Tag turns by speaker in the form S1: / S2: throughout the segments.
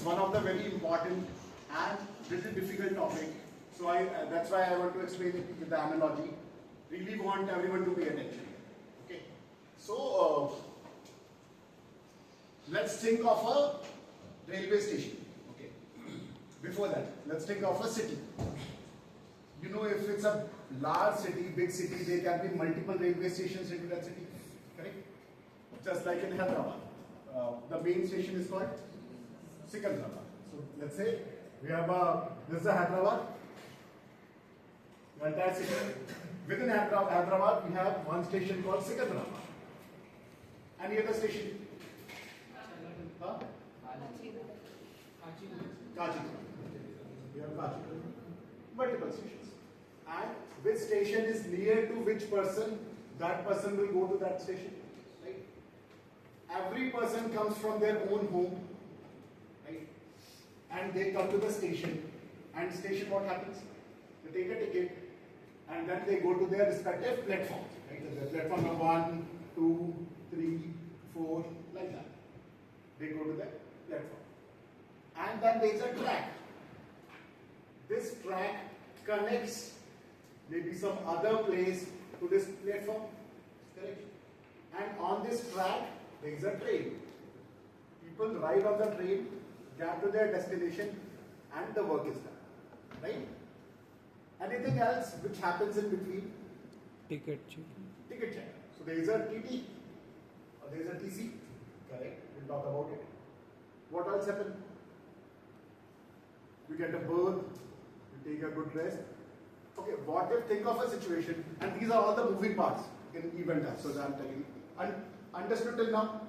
S1: one of the very important and little difficult topic. So that's why I want to explain it with the analogy. Really want everyone to pay attention. Okay. So let's think of a railway station. Okay. Before that, let's think of a city. You know, if it's a large city, big city, there can be multiple railway stations into that city. Correct? Just like in Hyderabad. The main station is called Sikandrabad. So let's say we have this is Hyderabad, the entire city. Within Hyderabad, we have one station called Sikandrabad. Any other station? Huh? Kachipur. We have Kachipur. Multiple stations. And which station is near to which person? That person will go to that station. Right? Every person comes from their own home. Right? And they come to the station. And station, what happens? They take a ticket and then they go to their respective platforms. Right? The platform number 1, 2, 3, 4, like that. They go to the platform. And then there is a track. This track connects maybe some other place to this platform. Correct? And on this track, there is a train. People ride on the train, get to their destination, and the work is done. Right? Anything else which happens in between?
S2: Ticket check.
S1: Ticket check. So there is a TT or there is a TC. Correct? We'll talk about it. What else happens? You get a berth, you take a good rest. Okay, what if, think of a situation, and these are all the moving parts in event. So I'm telling you. Understood till now?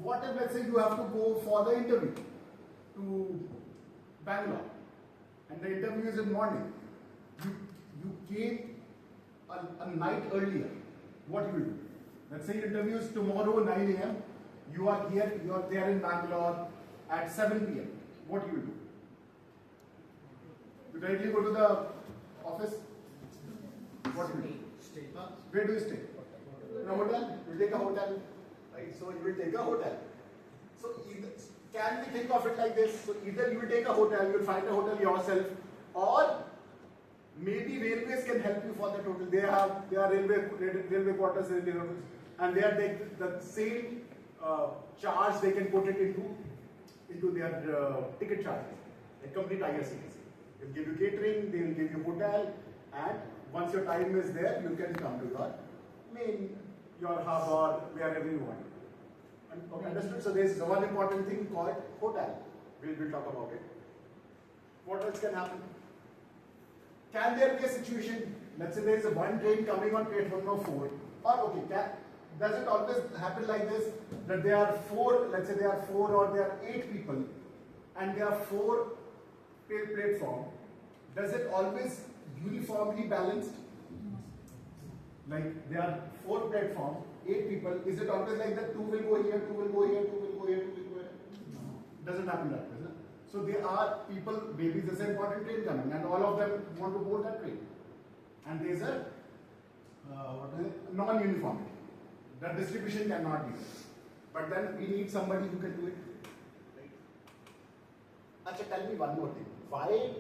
S1: What if, let's say, you have to go for the interview to Bangalore, and the interview is in morning. You came a night earlier. What you will do? Let's say interview is tomorrow 9 a.m. You are here, you are there in Bangalore at 7 p.m. What you will do? You directly go to the office. What do you do?
S3: Stay.
S1: Where do you stay? In a hotel? You take a hotel. Right? So you will take a hotel. So either, can we think of it like this? So either you will take a hotel, you will find a hotel yourself, or maybe railways can help you for that hotel. They are railway quarters, and they are the same charge they can put it into their ticket charges, like complete IRCTC. They'll give you catering, they will give you hotel, and once your time is there, you can come to your hub or wherever you want. Okay, understood? So there is one important thing called hotel. We'll talk about it. What else can happen? Can there be a situation, let's say there is one train coming on platform number 4, or okay, does it always happen like this, that there are 4, let's say there are 4 or there are 8 people, and there are 4 platform, does it always uniformly balanced? Like there are 4 platforms, 8 people, is it always like that 2 will go here, 2 will go here, 2 will go here, 2 will go here? No. Doesn't happen like that. So there are people, maybe there's an important train coming and all of them want to board that train. And there's a non-uniformity. That distribution cannot be there. But then we need somebody who can do it. Right? Achha, tell me one more thing. Why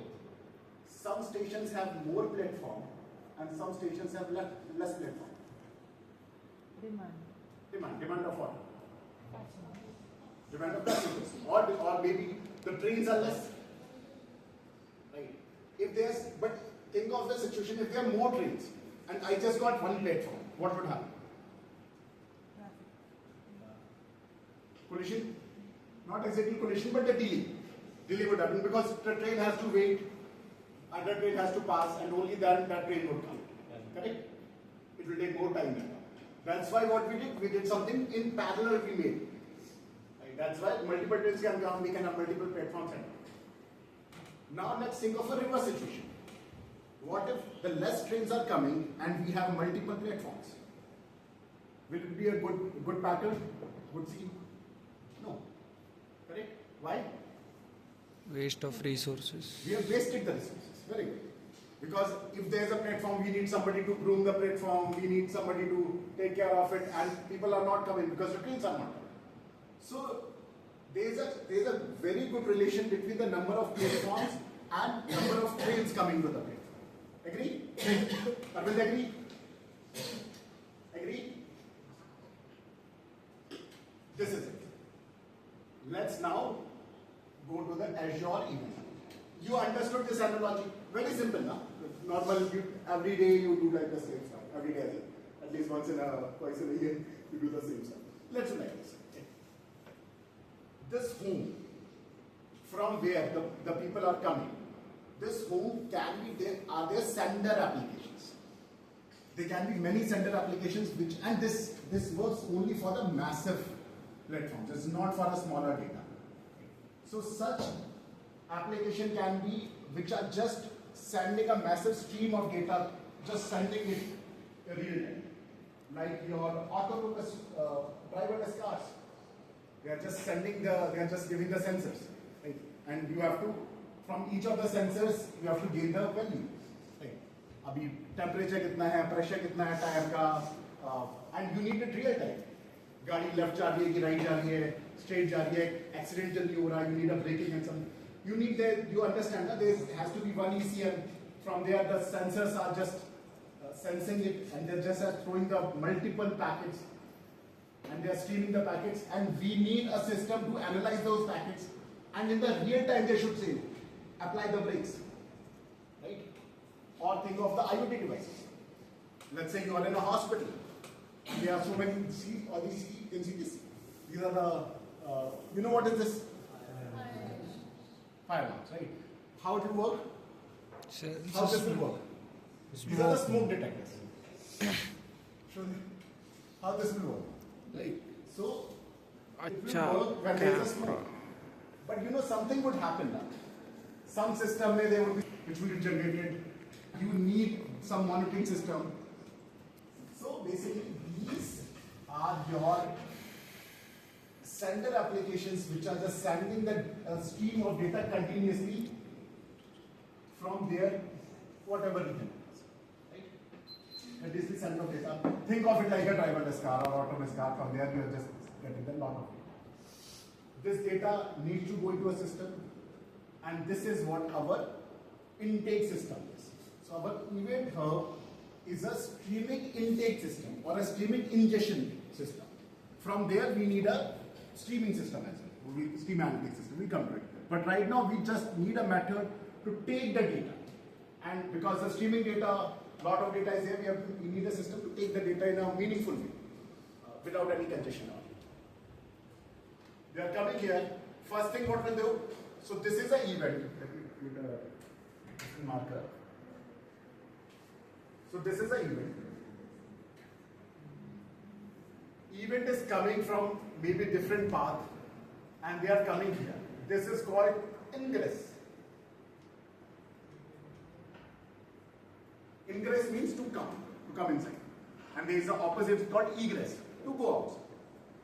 S1: some stations have more platform and some stations have less platform? Demand of what? Demand of passengers. Or maybe the trains are less. Right? If there's, but think of the situation, if there are more trains and I just got one platform, what would happen? Collision? Not exactly collision, but the delay. Delay would happen because the train has to wait, another train has to pass, and only then that train would come. Correct? It will take more time than that. That's why what we did something in parallel we made. Right? That's why multiple trains can come, we can have multiple platforms. Now let's think of a reverse situation. What if the less trains are coming and we have multiple platforms? Will it be a good pattern? Good scene? No. Correct? Why?
S2: Waste of resources.
S1: We have wasted the resources. Very good. Because if there is a platform, we need somebody to groom the platform, we need somebody to take care of it, and people are not coming because the trains are not coming. So There's a very good relation between the number of platforms and number of trains coming to the platform. Agree? Arvind, agree? Agree? This is it. Let's now go to the Azure event. You understood this analogy? Very simple, now. Normal, every day you do like the same stuff. Every day, at least twice in a year, you do the same stuff. Let's do like this. Okay. This home, from where the people are coming, this home can be there. Are there sender applications? There can be many sender applications, and this works only for the massive platforms. It's not for a smaller data. So such application can be which are just sending a massive stream of data, just sending it real time. Like your autonomous driverless cars. They are just giving the sensors. Right? And you have to, from each of the sensors, you have to gain the value. Right? Abhi temperature kitna hai, pressure kitna hai tire ka, and you need it real time. गाड़ी left जा रही है कि right जा रही है, straight जा रही है, एक्सीडेंटल नहीं हो रहा है, you need a braking and some. You need that. You understand that there has to be one ECM. From there, the sensors are just sensing it, and they're just throwing the multiple packets, and they're streaming the packets. And we need a system to analyze those packets, and in the real time, they should say, apply the brakes, right? Or think of the IoT devices. Let's say you are in a hospital. There are so many CCTVs. These are the, you know what is this? Fire alarms, right? How it will work? How this will work? These are the smoke detectors. Show them how this will work. Right? So, it will work when there is a smoke. But you know, something would happen now. Some system there would be, which will be generated. You need some monitoring system. So basically, these are your sender applications which are just sending the stream of data continuously from their whatever region. Right? That is the sender of data. Think of it like a driverless car or autonomous car. From there, you are just getting the lot of data. This data needs to go into a system, and this is what our intake system is. So our event hub is a streaming intake system or a streaming ingestion system. From there, we need a streaming system as well. Stream analytics system. We come to it. But right now, we just need a method to take the data. And because the streaming data, lot of data is there, we need a system to take the data in a meaningful way, without any congestion. They are coming here. First thing, what will they do? So this is an event. Let me put a marker. So this is an event. Event is coming from maybe different path, and they are coming here. This is called ingress. Ingress means to come inside. And there is the opposite called egress, to go outside.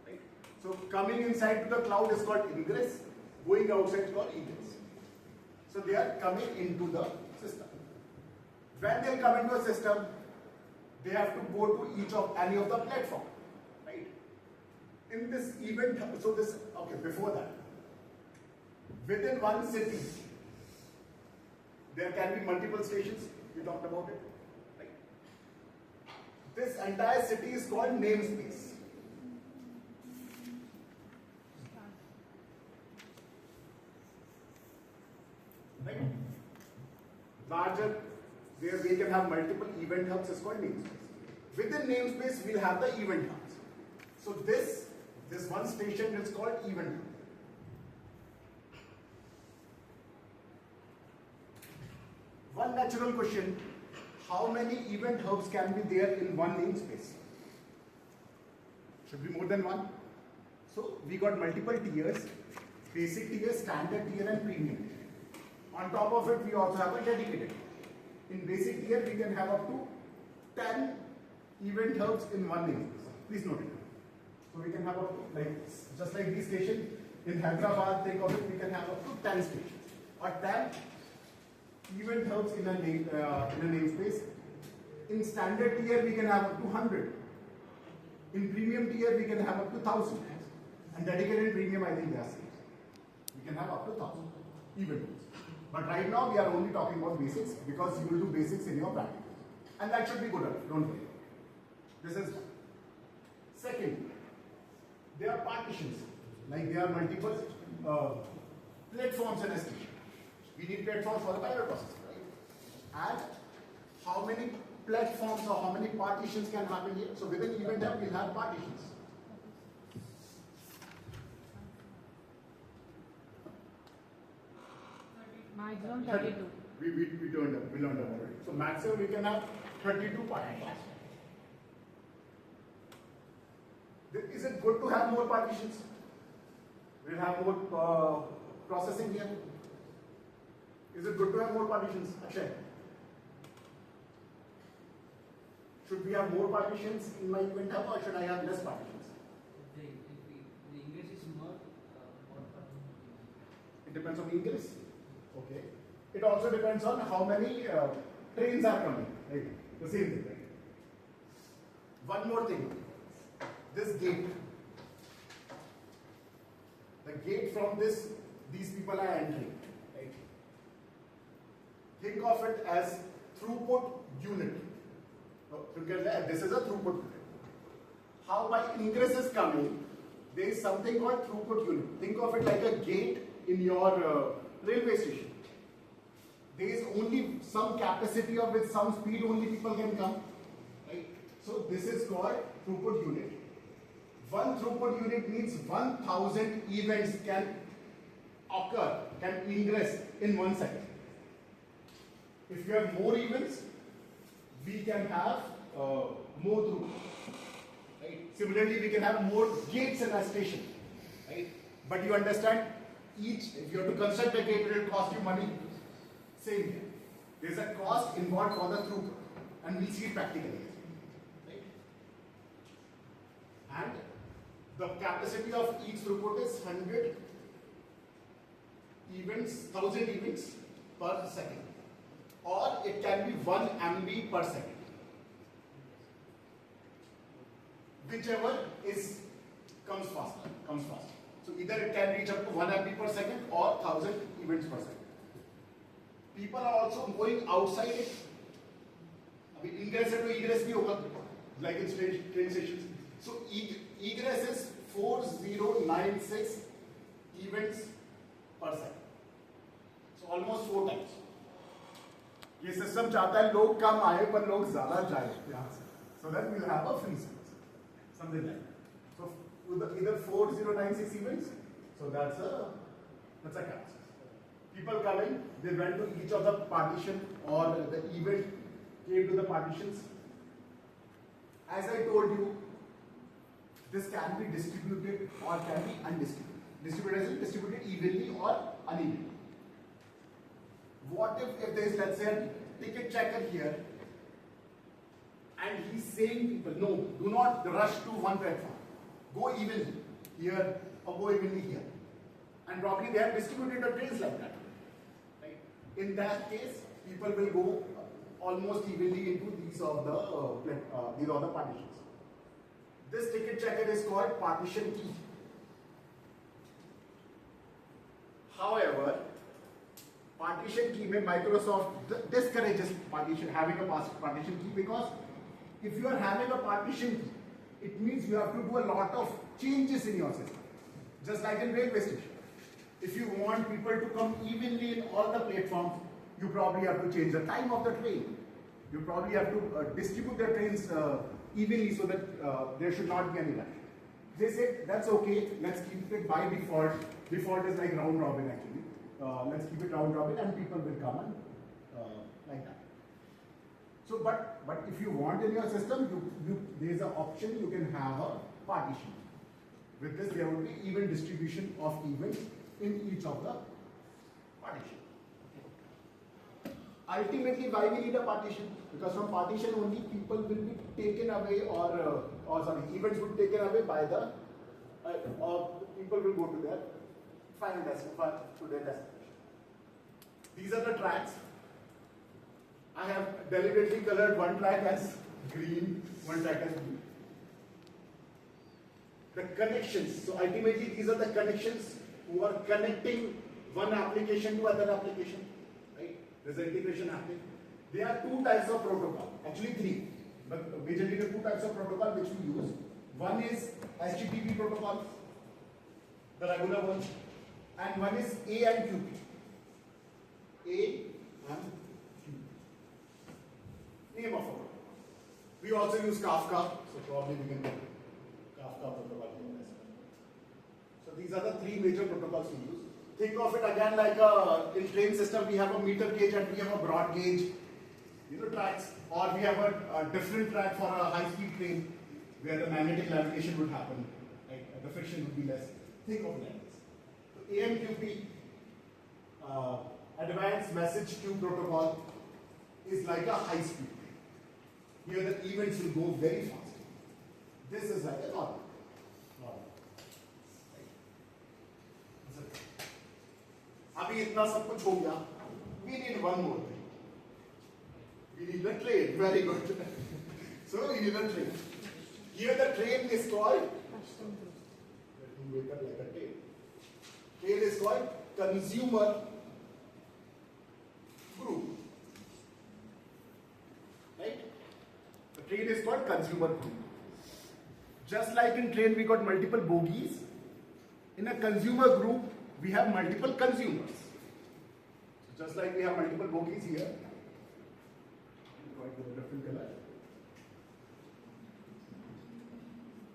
S1: Right? So coming inside to the cloud is called ingress, going outside is called egress. So they are coming into the system. When they come into a system, they have to go to any of the platform. Right? In this event, before that, within one city, there can be multiple stations. We talked about it. Right? This entire city is called namespace. Right? Larger, where we can have multiple event hubs, is called namespace. Within namespace, we'll have the event hubs. So this one station is called event hub. One natural question, how many event hubs can be there in one namespace? Should be more than one. So we got multiple tiers, basic tier, standard tier and premium tier. On top of it, we also have a dedicated tier. In basic tier, we can have up to 10 event hubs in one namespace. Please note it. So we can have up to, just like this station, in Hyderabad, think of it, we can have up to 10 stations. Or 10 event hubs in a namespace. In standard tier, we can have up to 100. In premium tier, we can have up to 1,000. And dedicated premium, I think they are same. We can have up to 1,000 event rules. But right now we are only talking about basics because you will do basics in your practice. And that should be good enough, don't worry. This is one. Second, there are partitions. Like there are multiple platforms in ST. We need platforms for the parallel processing, right? And how many platforms or how many partitions can happen here? So within event hub, we'll have partitions.
S3: Maximum 32.
S1: We learned about it. So maximum we can have 32 partitions. Is it good to have more partitions? We'll have more processing here. Is it good to have more partitions? Akshay? Should we have more partitions in my event hub or should I have less partitions?
S4: The ingress is more.
S1: It depends on the ingress. Okay. It also depends on how many trains are coming. Right? The same thing. Right? One more thing. This gate. The gate from this, these people are entering. Right? Think of it as throughput unit. This is a throughput unit. How my ingress is coming, there is something called throughput unit. Think of it like a gate in your railway station. There is only some capacity of with some speed only people can come. Right? So this is called throughput unit. One throughput unit means 1,000 events can occur, can ingress in 1 second. If you have more events, we can have more throughput. Right? Similarly, we can have more gates in a station. Right? But you understand, if you have to construct a gate, it will cost you money. Same here. There is a cost involved for the throughput, and we'll see it practically. Right? And the capacity of each throughput is 100 events, 1,000 events per second, or it can be 1 MB per second. Whichever comes faster. So either it can reach up to 1 MB per second or 1,000 events per second. People are also going outside it. I mean, ingress to egress bhi hoga, like in train stations. So egress is 4096 events per second. So almost 4 times. ये system चाहता है लोग कम आए पर लोग ज्यादा जाए यहाँ से. So that we'll have a free service, something like that. So either 4096 events. So that's a capacity. People coming, they went to each of the partition or the event came to the partitions. As I told you, this can be distributed or can be undistributed. Distributed as in distributed evenly or unevenly. What if there is, let's say, a ticket checker here and he's saying people, no, do not rush to one platform. Go evenly here or go evenly here. And probably they have distributed the trains like that. Right? In that case, people will go almost evenly into these of the partitions. This ticket checker is called partition key. However, partition key में Microsoft discourages having a partition key because if you are having a partition key, it means you have to do a lot of changes in your system. Just like in railway station. If you want people to come evenly in all the platforms, you probably have to change the time of the train. You probably have to distribute the trains evenly so that there should not be any rush. They said, that's okay, let's keep it by default. Default is like round robin actually. Let's keep it round robin and people will come and like that. So, but if you want in your system, there is an option you can have a partition. With this, there will be even distribution of events in each of the partition. Ultimately, why we need a partition? Because from partition only people will be taken away events will be taken away by the, or people will go to their final destination, to their destination. These are the tracks. I have deliberately colored one track as green, one track as blue. The connections, so ultimately these are the connections who are connecting one application to other application, right? There's an integration happening. There are two types of protocol, actually three, but majorly the two types of protocol which we use. One is HTTP protocol, the regular one, and one is AMQP. AMQP. Name of protocol. We also use Kafka, so probably we can do Kafka protocol here as well. So these are the three major protocols we use. Think of it again like in train system we have a meter gauge and we have a broad gauge, tracks, or we have a different track for a high-speed train where the magnetic levitation would happen, right? The friction would be less. Think of it like this. So AMQP, Advanced Message Queue Protocol, is like a high-speed train. Here the events will go very fast. This is like a normal. अभी इतना सब कुछ हो गया. We need one more thing. We need a train. Very good. So we need a train. Here the train is called. Let me wake up like a train. Train is called consumer group. Right? The train is called consumer group. Just like in train we got multiple bogies, in a consumer group we have multiple consumers. Just like we have multiple bogies here. Different color.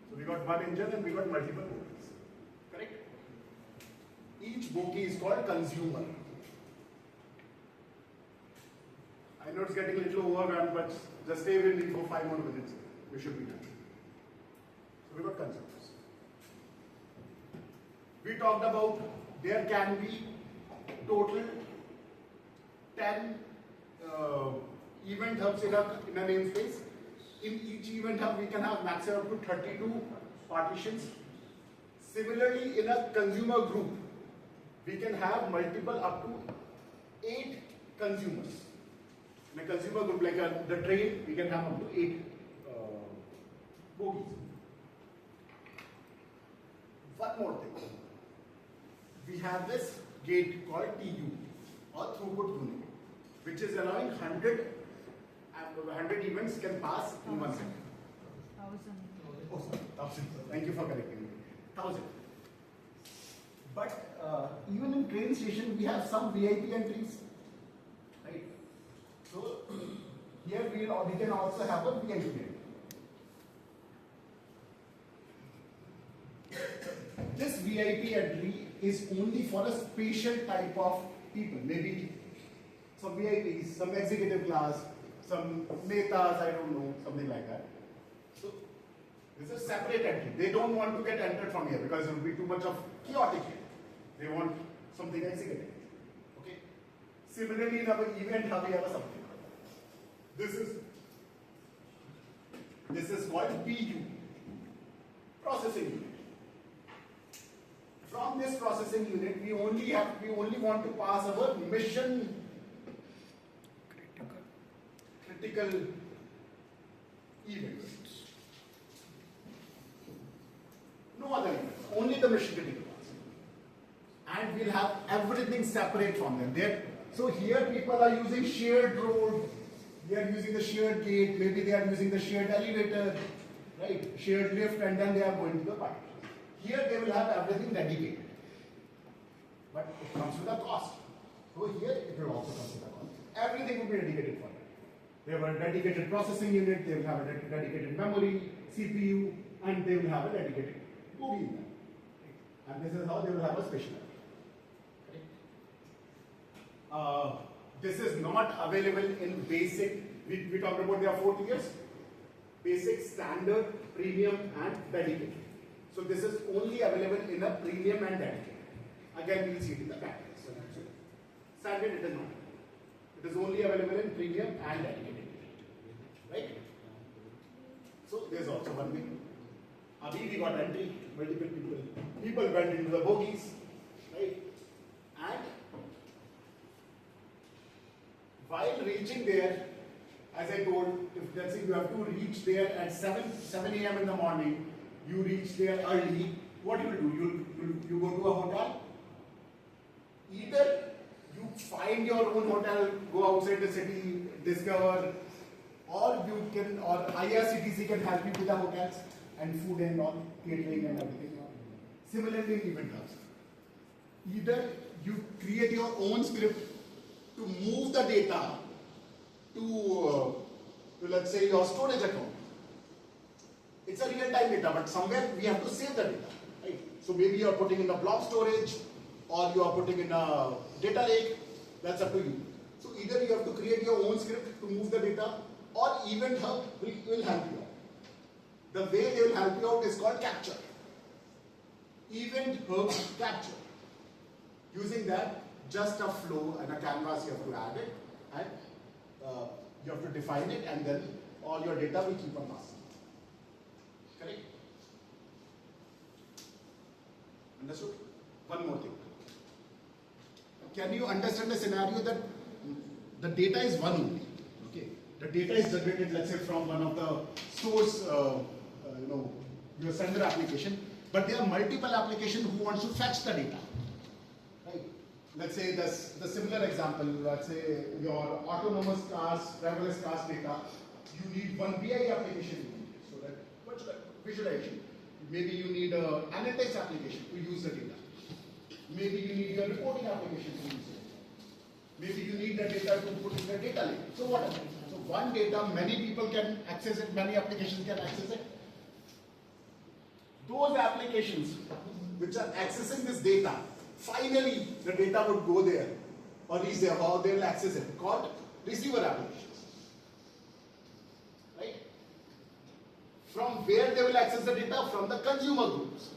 S1: So we got one engine and we got multiple bogies. Correct? Each bogie is called consumer. I know it's getting a little overwhelmed, but just stay with me for 5 more minutes. We should be done. So we got consumers. We talked about there can be total 10 event hubs in a namespace. In each event hub we can have maximum up to 32 partitions. Similarly, in a consumer group we can have multiple up to 8 consumers. In a consumer group like the train, we can have up to 8 bogies. One more thing. We have this gate called TU or throughput unit, which is allowing 100 events can pass in 1 second.
S3: 1,000.
S1: Oh, sorry, 1,000. Thank you for correcting me. 1,000. But even in train station, we have some VIP entries, right? So here we can also have a VIP entry. This VIP entry is only for a special type of people, maybe some VIPs, some executive class, some netas, I don't know, something like that. So this is a separate entry. They don't want to get entered from here because it will be too much of chaotic here. They want something executive. Okay. Similarly, in our event hub, we have something. This is called PU, processing unit. From this processing unit, we only want to pass our mission critical events. No other events, only the mission critical ones. And we'll have everything separate from them. So here people are using shared road, they are using the shared gate, maybe they are using the shared elevator, right? Shared lift, and then they are going to the party. Here they will have everything dedicated. But it comes with a cost. So here it will also come with a cost. Everything will be dedicated for it. They have a dedicated processing unit, they will have a dedicated memory, CPU, and they will have a dedicated bogie in them. And this is how they will have a special memory. This is not available in basic. We talked about there are 4 tiers: basic, standard, premium, and dedicated. So this is only available in a premium and dedicated. Again, we will see it in the package. So standard it is not. It is only available in premium and dedicated. Right? So there's also one thing. Abhi we got entry, multiple people. People went into the bogies, right? And while reaching there, as I told, if let's say you have to reach there at 7 a.m. in the morning, you reach there early, what you will do? You go to a hotel find your own hotel, go outside the city, discover, or you can, or IRCTC can help you with the hotels and food and all, catering and everything. Similarly in event hubs. Either you create your own script to move the data to let's say your storage account. It's a real-time data, but somewhere we have to save the data, right? So maybe you are putting in a blob storage, or you are putting in a data lake. That's up to you. So either you have to create your own script to move the data, or Event Hub will help you out. The way they will help you out is called capture. Event Hub capture. Using that, just a flow and a canvas, you have to add it, and you have to define it, and then all your data will keep on passing. Correct? Understood? One more thing. Can you understand the scenario that the data is one only? Okay, the data is generated, let's say, from one of the source, your sender application, but there are multiple applications who wants to fetch the data. Right? Let's say the similar example. Let's say your autonomous cars, driverless cars data. You need one BI application. So that what's the visualization? Maybe you need an analytics application to use the data. Maybe you need your reporting application to use it. Maybe you need the data to put in the data lake. So what? So one data, many people can access it, many applications can access it. Those applications which are accessing this data, finally the data would go there or reach there, or they will access it, called receiver applications. Right? From where they will access the data? From the consumer groups.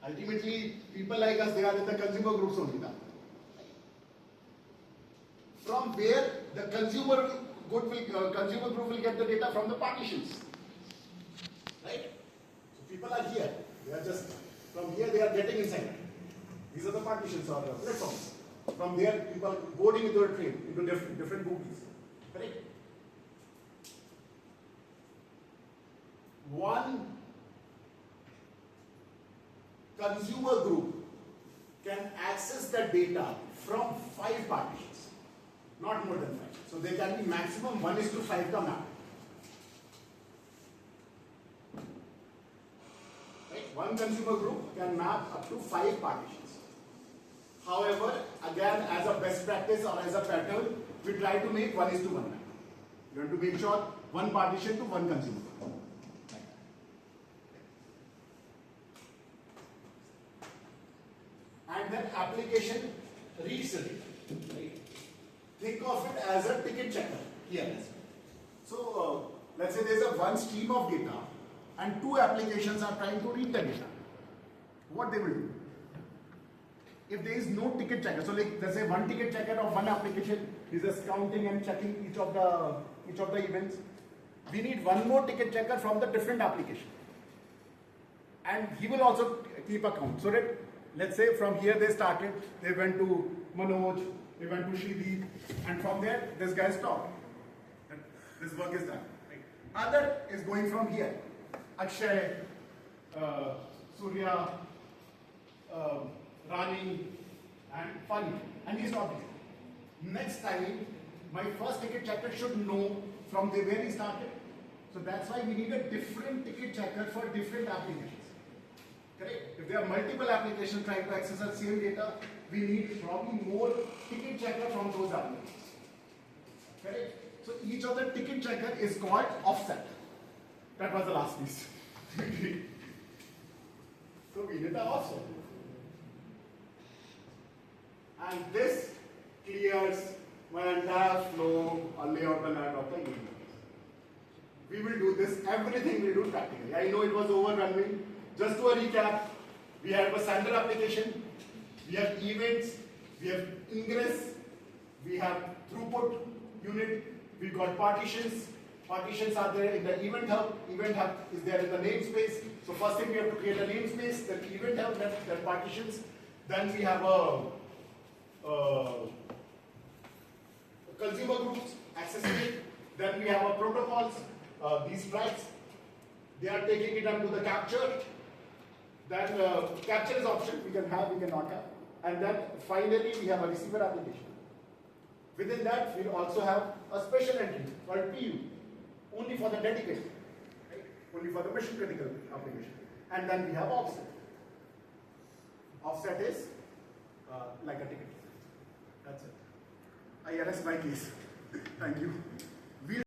S1: Ultimately, people like us, they are in the consumer groups only now. From where the consumer group will get the data? From the partitions. Right? So people are here. They are just, from here they are getting inside. These are the partitions or the platforms. From there, people boarding into a train, into different bogies. Correct? One consumer group can access the data from 5 partitions, not more than 5. So there can be maximum 1:5 ka map. Right? One consumer group can map up to 5 partitions. However, again, as a best practice or as a pattern, we try to make 1:1 map. You have to make sure one partition to one consumer. And then application reads the data. Right? Think of it as a ticket checker here as well. So let's say there's a one stream of data and 2 applications are trying to read the data. What they will do? If there is no ticket checker, so like let's say one ticket checker of one application is just counting and checking each of the events. We need one more ticket checker from the different application. And he will also keep a count. So that let's say from here they started, they went to Manoj, they went to Shrideep, and from there this guy stopped. And this work is done. Right? Other is going from here. Akshay, Surya, Rani, and Fani, and he's not here. Next time, my first ticket checker should know from where he started. So that's why we need a different ticket checker for different applications. Correct? If there are multiple applications trying to access the same data, we need probably more ticket checker from those applications. Correct? So each of the ticket checker is called offset. That was the last piece. So we did the offset. And this clears my entire flow or layout and layout of the event. We will do this, everything we do practically. I know it was overwhelming. Just to a recap, we have a sender application, we have events, we have ingress, we have throughput unit, we've got partitions. Partitions are there in the event hub is there in the namespace. So first thing we have to create a namespace, then event hub, then partitions. Then we have a consumer groups accessing it. Then we have a protocols, these tracks. They are taking it up to the capture. Then capture is option, we can have, we cannot have. And then finally we have a receiver application. Within that, we'll also have a special entry called PU, only for the dedicated, right? Only for the mission critical application. And then we have offset. Offset is like a ticket. That's it. I arrest my case. Thank you.